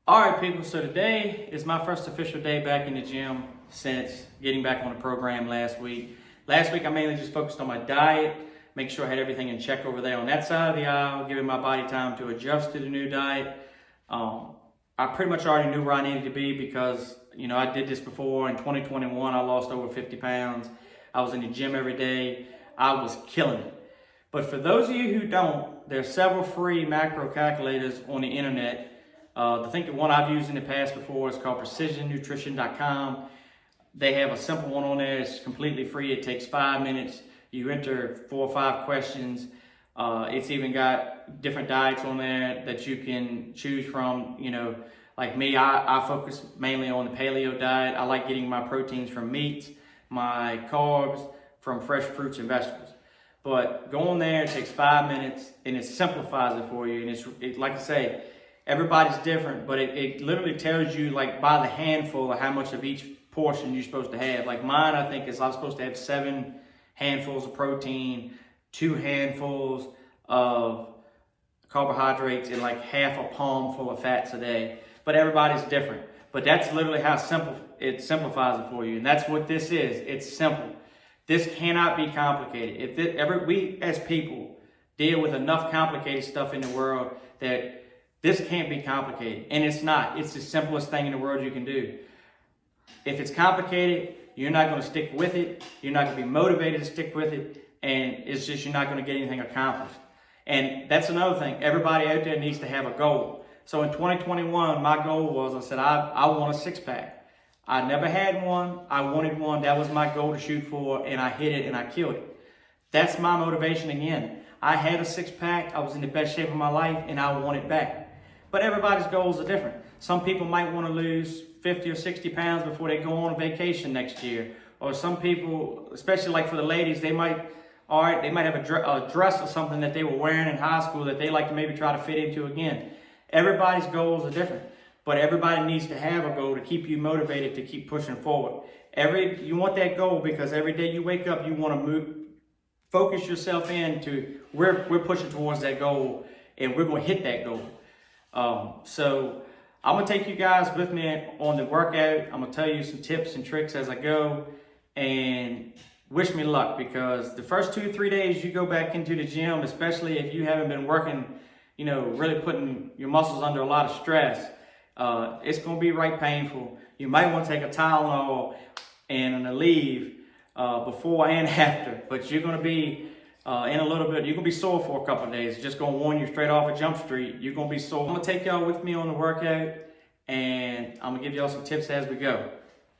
All right, people, so today is my first official day back in the gym since getting back on the program last week. Last week, I mainly just focused on my diet, make sure I had everything in check over there on that side of the aisle, giving my body time to adjust to the new diet. I pretty much already knew where I needed to be because, I did this before. In 2021, I lost over 50 pounds. I was in the gym every day. I was killing it. But for those of you who don't, there are several free macro calculators on the internet. I think the one I've used in the past before is called precisionnutrition.com. They have a simple one on there. It's completely free. It takes 5 minutes. You enter 4 or 5 questions. It's even got different diets on there that you can choose from. Like me, I focus mainly on the paleo diet. I like getting my proteins from meats, my carbs from fresh fruits and vegetables. But go on there, it takes 5 minutes, and it simplifies it for you. And it's like I say, everybody's different, but it literally tells you like by the handful of how much of each portion you're supposed to have. Like mine, I think I'm supposed to have 7 handfuls of protein, 2 handfuls of carbohydrates, and like half a palm full of fats a day. But everybody's different. But that's literally how simple it simplifies it for you. And that's what this is. It's simple. This cannot be complicated. We as people deal with enough complicated stuff in the world that this can't be complicated. And it's not. It's the simplest thing in the world you can do. If it's complicated, you're not going to stick with it. You're not going to be motivated to stick with it. And it's just you're not going to get anything accomplished. And that's another thing. Everybody out there needs to have a goal. So in 2021, my goal was, I said, I want a 6-pack. I never had one. I wanted one. That was my goal to shoot for, and I hit it and I killed it. That's my motivation again. I had a 6-pack. I was in the best shape of my life, and I want it back. But everybody's goals are different. Some people might want to lose 50 or 60 pounds before they go on a vacation next year. Or some people, especially like for the ladies, they might have a dress or something that they were wearing in high school that they like to maybe try to fit into again. Everybody's goals are different. But everybody needs to have a goal to keep you motivated to keep pushing forward. You want that goal because every day you wake up, you want to focus yourself into we're pushing towards that goal and we're going to hit that goal. So I'm going to take you guys with me on the workout. I'm going to tell you some tips and tricks as I go, and wish me luck because the first 2 or 3 days you go back into the gym, especially if you haven't been working, really putting your muscles under a lot of stress, it's going to be right painful. You might want to take a Tylenol and an Aleve before and after, but you're going to be in a little bit, you're going to be sore for a couple of days. Just going to warn you straight off of Jump Street, you're going to be sore. I'm going to take y'all with me on the workout, and I'm going to give y'all some tips as we go.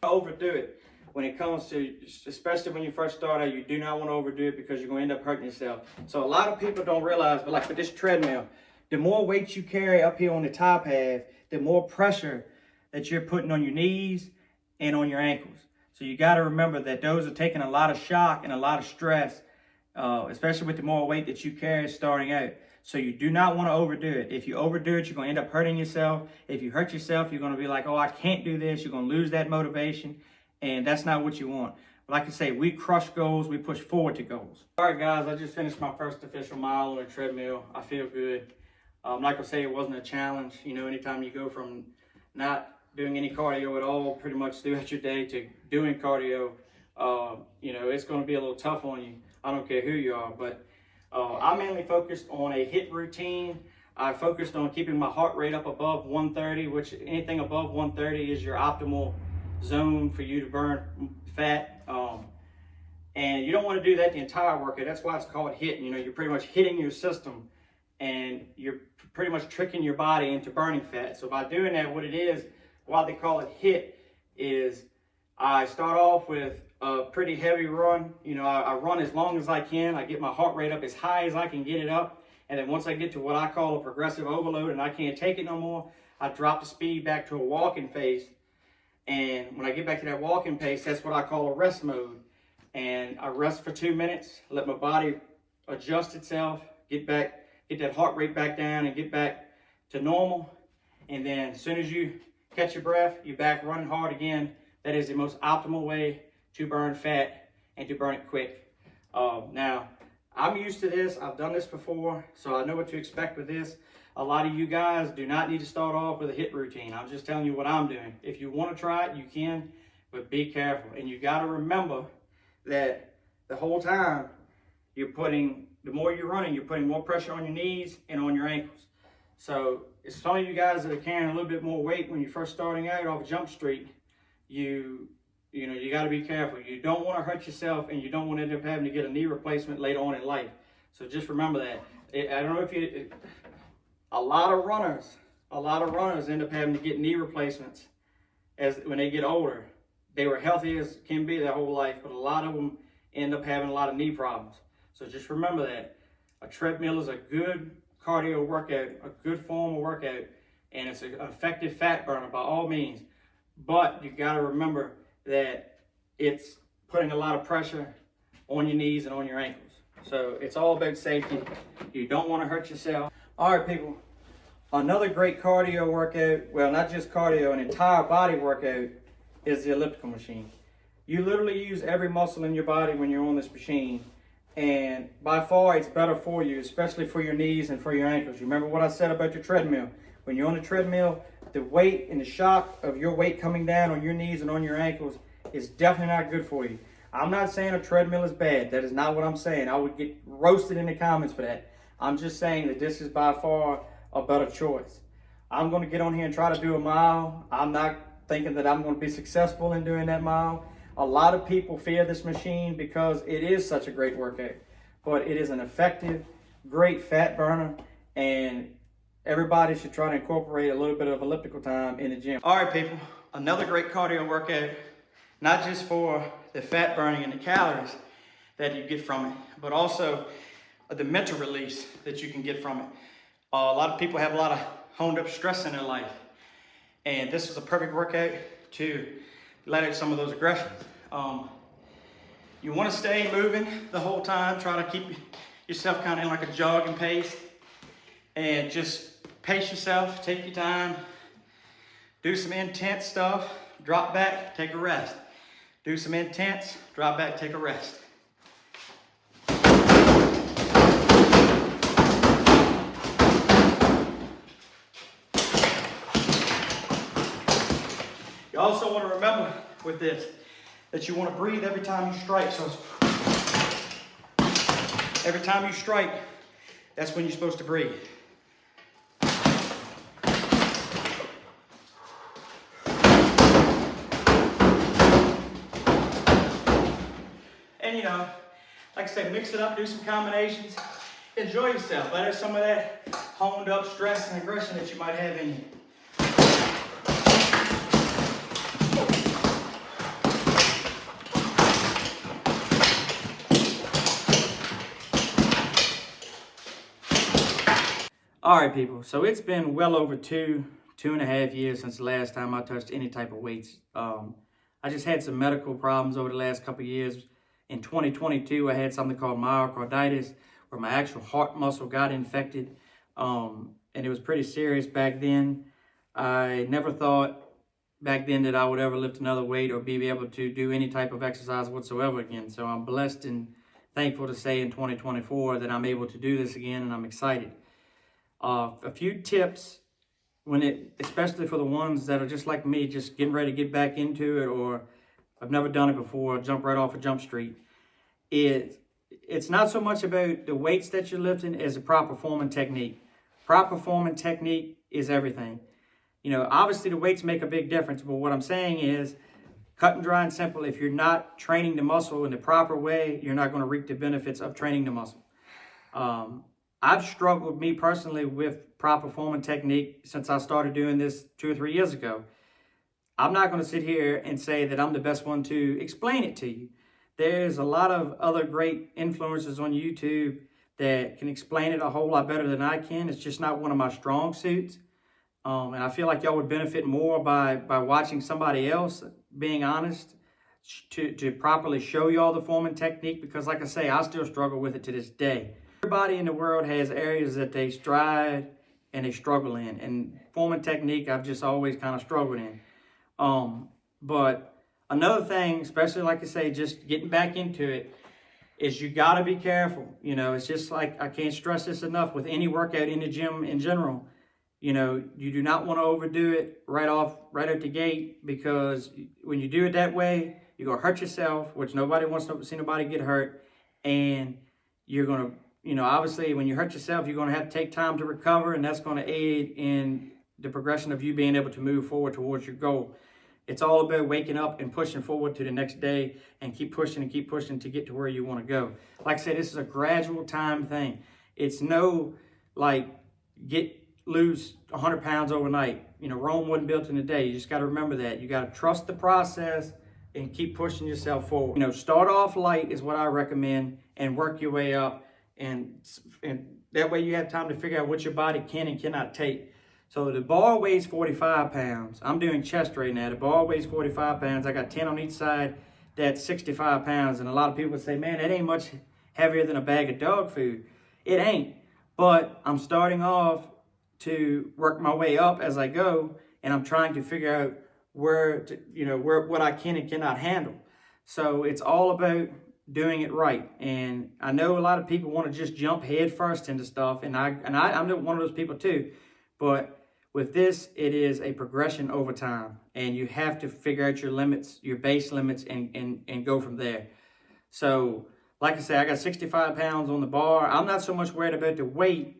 Overdo it when it comes to, especially when you first start out, you do not want to overdo it because you're going to end up hurting yourself. So a lot of people don't realize, but like for this treadmill, the more weight you carry up here on the top half, the more pressure that you're putting on your knees and on your ankles. So you got to remember that those are taking a lot of shock and a lot of stress, especially with the more weight that you carry starting out. So you do not want to overdo it. If you overdo it, you're going to end up hurting yourself. If you hurt yourself, you're going to be like, oh, I can't do this. You're going to lose that motivation, and that's not what you want. But like I say, we crush goals. We push forward to goals. All right, guys, I just finished my first official mile on a treadmill. I feel good. Like I say, it wasn't a challenge. Anytime you go from not doing any cardio at all pretty much throughout your day to doing cardio, it's going to be a little tough on you. I don't care who you are, but I mainly focused on a HIIT routine. I focused on keeping my heart rate up above 130, which anything above 130 is your optimal zone for you to burn fat. And you don't want to do that the entire workout. That's why it's called HIIT. You're pretty much hitting your system, and you're pretty much tricking your body into burning fat. So by doing that, what it is, why they call it HIIT, is I start off with a pretty heavy run. I run as long as I can. I get my heart rate up as high as I can get it up. And then once I get to what I call a progressive overload and I can't take it no more, I drop the speed back to a walking pace. And when I get back to that walking pace, that's what I call a rest mode. And I rest for 2 minutes, let my body adjust itself, get that heart rate back down and get back to normal. And then as soon as you catch your breath, you're back running hard again. That is the most optimal way to burn fat and to burn it quick. Now, I'm used to this. I've done this before, so I know what to expect with this. a lot of you guys do not need to start off with a HIIT routine. I'm just telling you what I'm doing. If you want to try it, you can, but be careful. And you got to remember that the whole time the more you're running, you're putting more pressure on your knees and on your ankles. So it's some of you guys that are carrying a little bit more weight when you're first starting out off Jump Street. You got to be careful. You don't want to hurt yourself, and you don't want to end up having to get a knee replacement later on in life. So just remember that. I don't know if a lot of runners end up having to get knee replacements when they get older. They were healthy as can be their whole life, but a lot of them end up having a lot of knee problems. So just remember that. A treadmill is a good cardio workout, a good form of workout, and it's an effective fat burner by all means. But you got to remember that it's putting a lot of pressure on your knees and on your ankles. So it's all about safety. You don't want to hurt yourself. All right, people. Another great cardio workout, well, not just cardio, an entire body workout is the elliptical machine. You literally use every muscle in your body when you're on this machine. And by far, it's better for you, especially for your knees and for your ankles. You remember what I said about your treadmill? When you're on the treadmill, the weight and the shock of your weight coming down on your knees and on your ankles is definitely not good for you. I'm not saying a treadmill is bad. That is not what I'm saying. I would get roasted in the comments for that. I'm just saying that this is by far a better choice. I'm going to get on here and try to do a mile. I'm not thinking that I'm going to be successful in doing that mile. A lot of people fear this machine because it is such a great workout, but it is an effective, great fat burner, and everybody should try to incorporate a little bit of elliptical time in the gym. All right, people, another great cardio workout, not just for the fat burning and the calories that you get from it, but also the mental release that you can get from it. A lot of people have a lot of honed up stress in their life, and this is a perfect workout to let out some of those aggressions. You want to stay moving the whole time. Try to keep yourself kind of in like a jogging pace, and just pace yourself, take your time, do some intense stuff, drop back, take a rest. Do some intense, drop back, take a rest. You also want to remember with this that you want to breathe every time you strike. So every time you strike, that's when you're supposed to breathe. And like I said, mix it up, do some combinations, enjoy yourself. Let out some of that honed up stress and aggression that you might have in you. All right, people, so it's been well over 2.5 years since the last time I touched any type of weights. I just had some medical problems over the last couple of years. In 2022, I had something called myocarditis, where my actual heart muscle got infected, and it was pretty serious back then. I never thought back then that I would ever lift another weight or be able to do any type of exercise whatsoever again. So I'm blessed and thankful to say in 2024 that I'm able to do this again, and I'm excited. A few tips, especially for the ones that are just like me, just getting ready to get back into it, or I've never done it before, jump right off of Jump Street. It's not so much about the weights that you're lifting as the proper form and technique. Proper form and technique is everything. Obviously the weights make a big difference, but what I'm saying is, cut and dry and simple, if you're not training the muscle in the proper way, you're not going to reap the benefits of training the muscle. I've struggled, me personally, with proper form and technique since I started doing this 2 or 3 years ago. I'm not going to sit here and say that I'm the best one to explain it to you. There's a lot of other great influencers on YouTube that can explain it a whole lot better than I can. It's just not one of my strong suits. And I feel like y'all would benefit more by watching somebody else, being honest, to properly show y'all the form and technique, because like I say, I still struggle with it to this day. Everybody in the world has areas that they strive and they struggle in, and form and technique I've just always kind of struggled in. But another thing, especially like I say, just getting back into it, is you got to be careful. It's just like, I can't stress this enough with any workout in the gym in general. You know, you do not want to overdo it right out the gate, because when you do it that way, you're going to hurt yourself, which nobody wants to see nobody get hurt. And you're going to, you know, obviously when you hurt yourself, you're going to have to take time to recover, and that's going to aid in the progression of you being able to move forward towards your goal. It's all about waking up and pushing forward to the next day and keep pushing to get to where you want to go. Like I said, this is a gradual time thing. It's no like lose 100 pounds overnight. You know, Rome wasn't built in a day. You just got to remember that. You got to trust the process and keep pushing yourself forward. You know, start off light is what I recommend, and work your way up. And that way you have time to figure out what your body can and cannot take. So the bar weighs 45 pounds. I'm doing chest right now. The bar weighs 45 pounds. I got 10 on each side. That's 65 pounds. And a lot of people say, man, that ain't much heavier than a bag of dog food. It ain't. But I'm starting off to work my way up as I go, and I'm trying to figure out what I can and cannot handle. So it's all about doing it right. And I know a lot of people want to just jump head first into stuff, and I'm one of those people too. But with this, it is a progression over time, and you have to figure out your limits, your base limits, and go from there. So like I said, I got 65 pounds on the bar. I'm not so much worried about the weight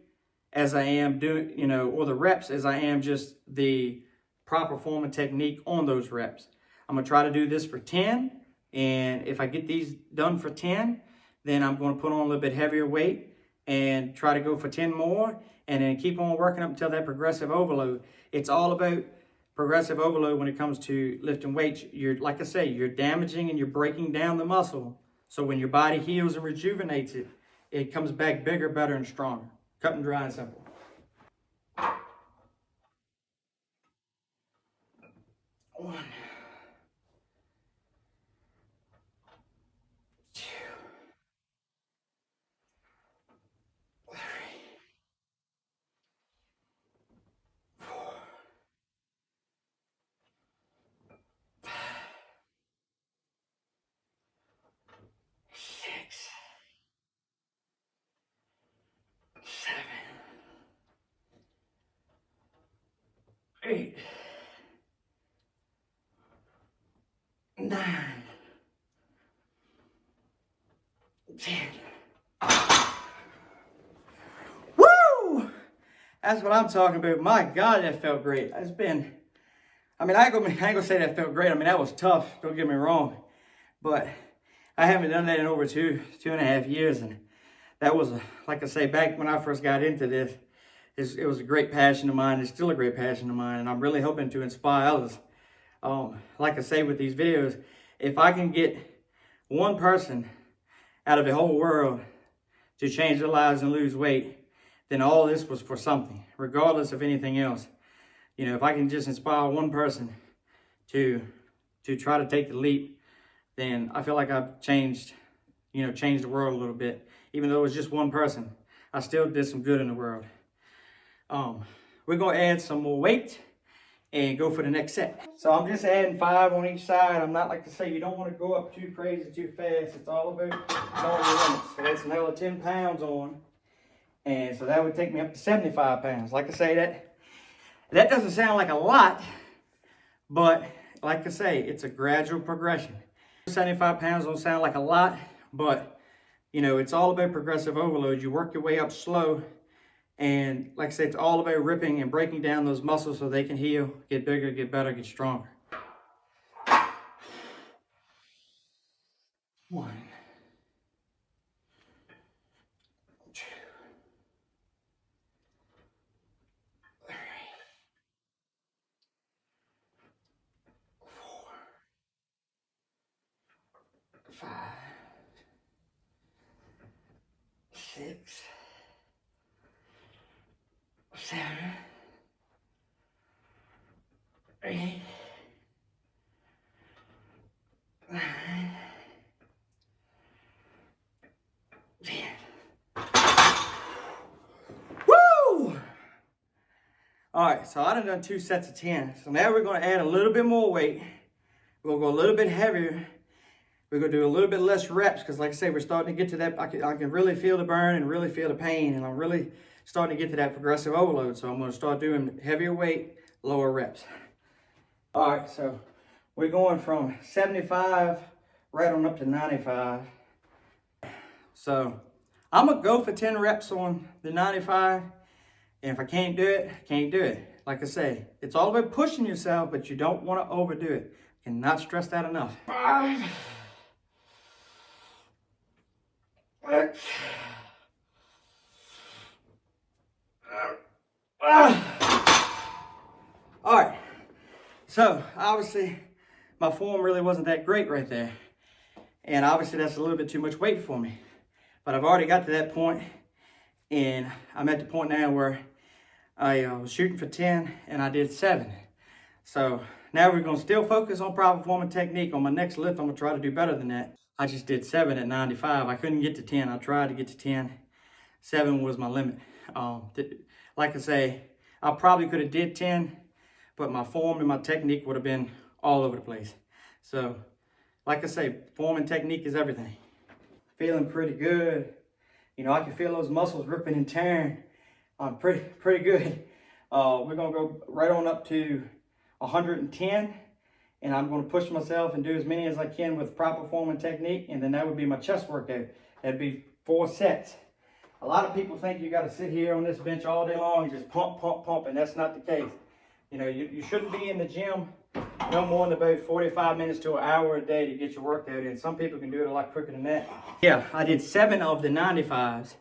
as I am doing, or the reps, as I am just the proper form and technique on those reps. I'm going to try to do this for 10. And if I get these done for 10, then I'm going to put on a little bit heavier weight and try to go for 10 more, and then keep on working up until that progressive overload. It's all about progressive overload when it comes to lifting weights. Like I say, you're damaging and you're breaking down the muscle. So when your body heals and rejuvenates it, it comes back bigger, better, and stronger. Cut and dry and simple. 1, 2, 3, 4, 5, 6, 7, 8, 9, 10. Woo! That's what I'm talking about. My God, that felt great. I ain't gonna say that felt great. I mean, that was tough. Don't get me wrong. But I haven't done that in over two and a half years. And that was, like I say, back when I first got into this, it was a great passion of mine. It's still a great passion of mine. And I'm really hoping to inspire others. Like I say with these videos, if I can get one person out of the whole world to change their lives and lose weight, then all this was for something, regardless of anything else. If I can just inspire one person to try to take the leap, then I feel like I've changed the world a little bit. Even though it was just one person, I still did some good in the world. We're gonna add some more weight and go for the next set. So I'm just adding 5 on each side. I'm not, like to say, you don't want to go up too crazy, too fast. It's all about knowing your limits. So that's another 10 pounds on. And so that would take me up to 75 pounds. Like I say, that doesn't sound like a lot, but like I say, it's a gradual progression. 75 pounds don't sound like a lot, but it's all about progressive overload. You work your way up slow. And like I said, it's all about ripping and breaking down those muscles so they can heal, get bigger, get better, get stronger. 1, 2, 3, 4, 5, 6, 7, 8, 9, 10. Woo! All right, so I done 2 sets of 10. So now we're going to add a little bit more weight. We're going to go a little bit heavier. We're going to do a little bit less reps because, like I say, we're starting to get to that. I can really feel the burn and really feel the pain, and I'm really starting to get to that progressive overload. So I'm going to start doing heavier weight, lower reps. All right, so we're going from 75 right on up to 95. So I'm going to go for 10 reps on the 95. And if I can't do it, I can't do it. Like I say, it's all about pushing yourself, but you don't want to overdo it. Cannot stress that enough. 5, 6, all right. So obviously my form really wasn't that great right there. And obviously that's a little bit too much weight for me. But I've already got to that point, and I'm at the point now where I was shooting for 10 and I did 7. So now we're gonna still focus on proper form and technique. On my next lift, I'm gonna try to do better than that. I just did 7 at 95. I couldn't get to 10. I tried to get to 10. 7 was my limit. Like I say, I probably could have did 10, but my form and my technique would have been all over the place. So, like I say, form and technique is everything. Feeling pretty good. You know, I can feel those muscles ripping and tearing. I'm pretty good. We're gonna go right on up to 110, and I'm gonna push myself and do as many as I can with proper form and technique, and then that would be my chest workout. That'd be 4 sets. A lot of people think you gotta sit here on this bench all day long and just pump, pump, pump, and that's not the case. You know, you shouldn't be in the gym no more than about 45 minutes to an hour a day to get your workout in. Some people can do it a lot quicker than that. Yeah, I did 7 of the 95s.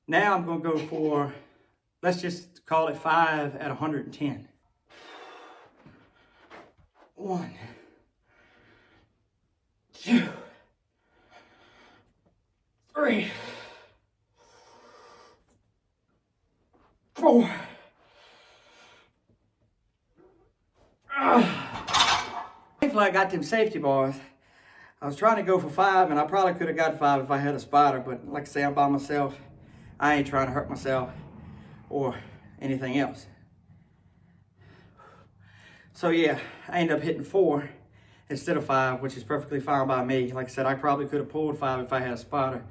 Now I'm gonna go for, let's just call it 5 at 110. 1, 2, 3, 4. Thankfully I got them safety bars. I was trying to go for 5, and I probably could have got 5 if I had a spotter, but like I say, I'm by myself. I ain't trying to hurt myself or anything else. So yeah, I ended up hitting 4 instead of 5, which is perfectly fine by me. Like I said, I probably could have pulled 5 if I had a spotter,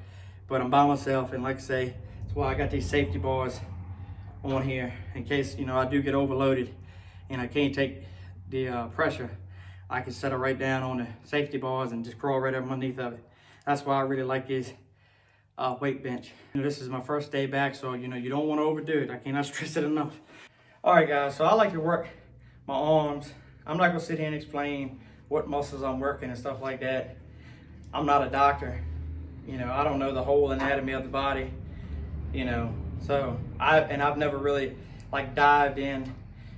but I'm by myself, and like I say, that's why I got these safety bars on here in case, you know, I do get overloaded and I can't take the pressure. I can set it right down on the safety bars and just crawl right up underneath of it. That's why I really like this weight bench. You know, this is my first day back, so you know, you don't want to overdo it. I cannot stress it enough. All right, guys, so I like to work my arms. I'm not gonna sit here and explain what muscles I'm working and stuff like that. I'm not a doctor. You know, I don't know the whole anatomy of the body, you know. So I've never really like dived in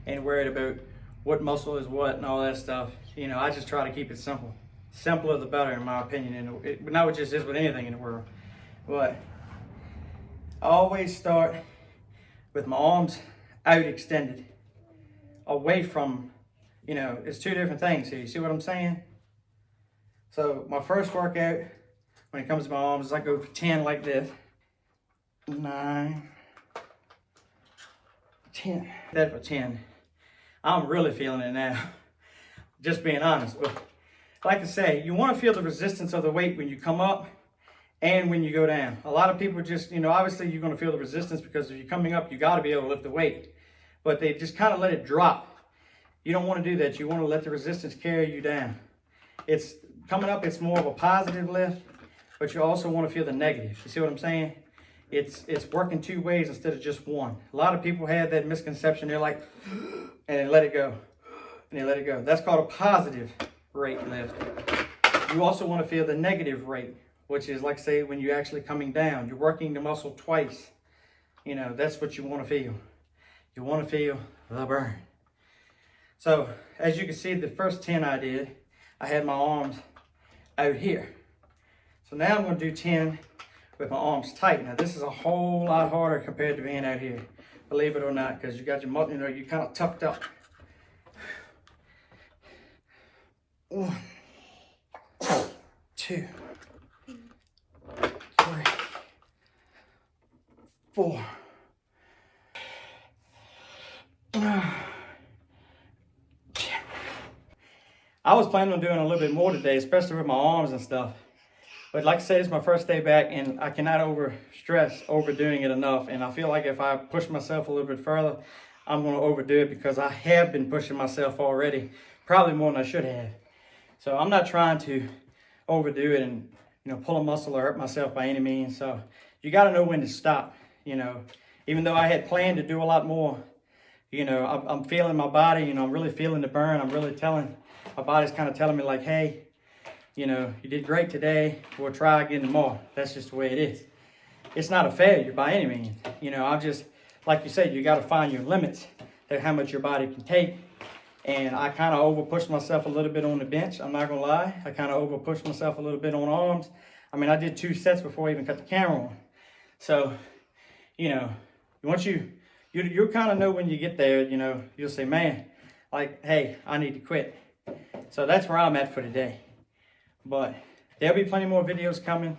and worried about what muscle is what and all that stuff. You know, I just try to keep it simple. Simpler the better, in my opinion. And it now it just is with anything in the world. But I always start with my arms out extended, away from, you know, it's 2 different things here. You see what I'm saying? So my first workout, when it comes to my arms, is I go for 10 like this. 9, 10. That for 10. I'm really feeling it now. Just being honest. But like I say, you want to feel the resistance of the weight when you come up and when you go down. A lot of people just, you know, obviously you're going to feel the resistance because if you're coming up, you got to be able to lift the weight. But they just kind of let it drop. You don't want to do that. You want to let the resistance carry you down. It's coming up, it's more of a positive lift, but you also want to feel the negative. You see what I'm saying? It's working 2 ways instead of just one. A lot of people have that misconception. They're like, and they let it go. And they let it go. That's called a positive rate lift. You also want to feel the negative rate, which is like, say, when you're actually coming down. You're working the muscle twice. You know, that's what you want to feel. You want to feel the burn. So, as you can see, the first 10 I did, I had my arms out here. So now I'm going to do 10 with my arms tight. Now this is a whole lot harder compared to being out here, believe it or not, because you got your muscle, you know, you kind of tucked up. 1, 2, 3, 4. I was planning on doing a little bit more today, especially with my arms and stuff. But like I said, it's my first day back, and I cannot overdoing it enough. And I feel like if I push myself a little bit further, I'm going to overdo it, because I have been pushing myself already, probably more than I should have. So I'm not trying to overdo it and, pull a muscle or hurt myself by any means. So you got to know when to stop. Even though I had planned to do a lot more, I'm feeling my body. I'm really feeling the burn. I'm really my body's kind of telling me like, hey, you did great today. We'll try again tomorrow. That's just the way it is. It's not a failure by any means. I'm just, like you said, you got to find your limits to how much your body can take. And I kind of over-pushed myself a little bit on the bench. I'm not going to lie. I kind of over-pushed myself a little bit on arms. I mean, I did 2 sets before I even cut the camera on. So, once you kind of know when you get there, you'll say, man, like, hey, I need to quit. So that's where I'm at for today. But there'll be plenty more videos coming.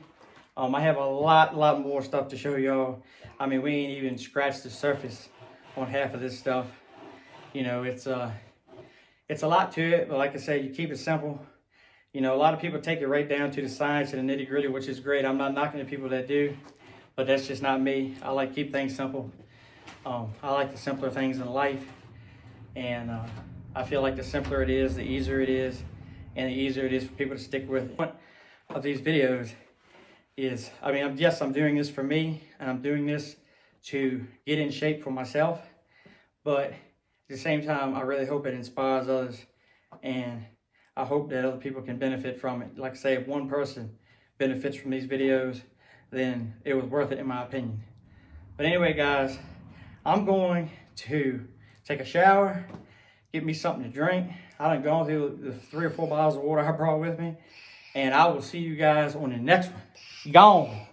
I have a lot more stuff to show y'all. I mean, we ain't even scratched the surface on half of this stuff. It's a lot to it, but like I say, you keep it simple. A lot of people take it right down to the science and the nitty gritty, which is great. I'm not knocking the people that do, but that's just not me. I like to keep things simple. I like the simpler things in life, and I feel like the simpler it is, the easier it is, and the easier it is for people to stick with it. One of these videos is, yes, I'm doing this for me, and I'm doing this to get in shape for myself, but at the same time, I really hope it inspires others, and I hope that other people can benefit from it. Like I say, if one person benefits from these videos, then it was worth it in my opinion. But anyway, guys, I'm going to take a shower, get me something to drink. I done gone through the 3 or 4 bottles of water I brought with me, and I will see you guys on the next one. Gone.